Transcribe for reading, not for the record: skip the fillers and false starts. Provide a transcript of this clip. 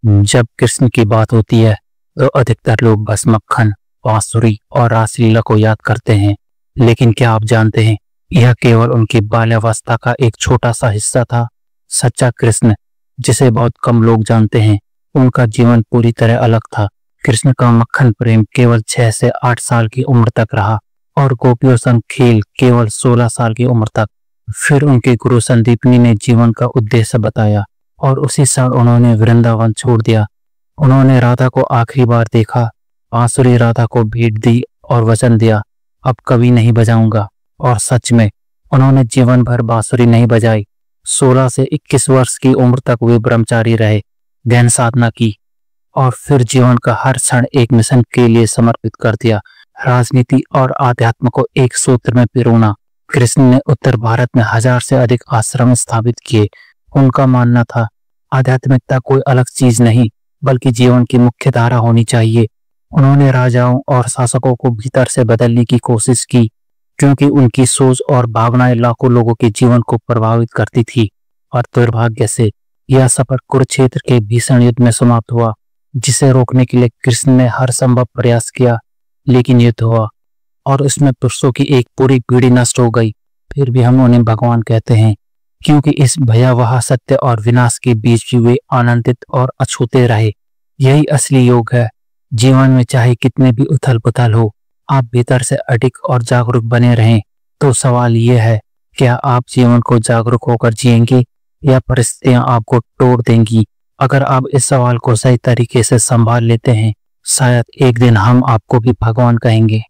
जब कृष्ण की बात होती है तो अधिकतर लोग बस मक्खन, बांसुरी और रासलीला को याद करते हैं। लेकिन क्या आप जानते हैं, यह केवल उनकी बाल्यावस्था का एक छोटा सा हिस्सा था। सच्चा कृष्ण, जिसे बहुत कम लोग जानते हैं, उनका जीवन पूरी तरह अलग था। कृष्ण का मक्खन प्रेम केवल 6 से 8 साल की उम्र तक रहा और गोपियों संग खेल केवल 16 साल की उम्र तक। फिर उनके गुरु संदीपनी ने जीवन का उद्देश्य बताया और उसी साल उन्होंने वृंदावन छोड़ दिया। उन्होंने राधा को आखिरी बार देखा, बांसुरी राधा को भेंट दी और वचन दिया, अब कभी नहीं बजाऊंगा। और सच में उन्होंने जीवन भर बांसुरी नहीं बजाई। 16 से 21 वर्ष की उम्र तक वे ब्रह्मचारी रहे, गहन साधना की और फिर जीवन का हर क्षण एक मिशन के लिए समर्पित कर दिया, राजनीति और आध्यात्म को एक सूत्र में पिरोना। कृष्ण ने उत्तर भारत में 1000 से अधिक आश्रम स्थापित किए। उनका मानना था, आध्यात्मिकता कोई अलग चीज नहीं बल्कि जीवन की मुख्य धारा होनी चाहिए। उन्होंने राजाओं और शासकों को भीतर से बदलने की कोशिश की, क्योंकि उनकी सोच और भावनाएं लाखों लोगों के जीवन को प्रभावित करती थी। और दुर्भाग्य से यह सफर कुरुक्षेत्र के भीषण युद्ध में समाप्त हुआ, जिसे रोकने के लिए कृष्ण ने हर संभव प्रयास किया, लेकिन युद्ध हुआ और उसमें पुरुषों की एक पूरी पीढ़ी नष्ट हो गई। फिर भी हम उन्हें भगवान कहते हैं, क्योंकि इस भयावह सत्य और विनाश के बीच भी वे आनंदित और अछूते रहे। यही असली योग है। जीवन में चाहे कितने भी उथल पुथल हो, आप भीतर से अडिग और जागरूक बने रहें। तो सवाल ये है, क्या आप जीवन को जागरूक होकर जिएंगे या परिस्थितियां आपको तोड़ देंगी? अगर आप इस सवाल को सही तरीके से संभाल लेते हैं, शायद एक दिन हम आपको भी भगवान कहेंगे।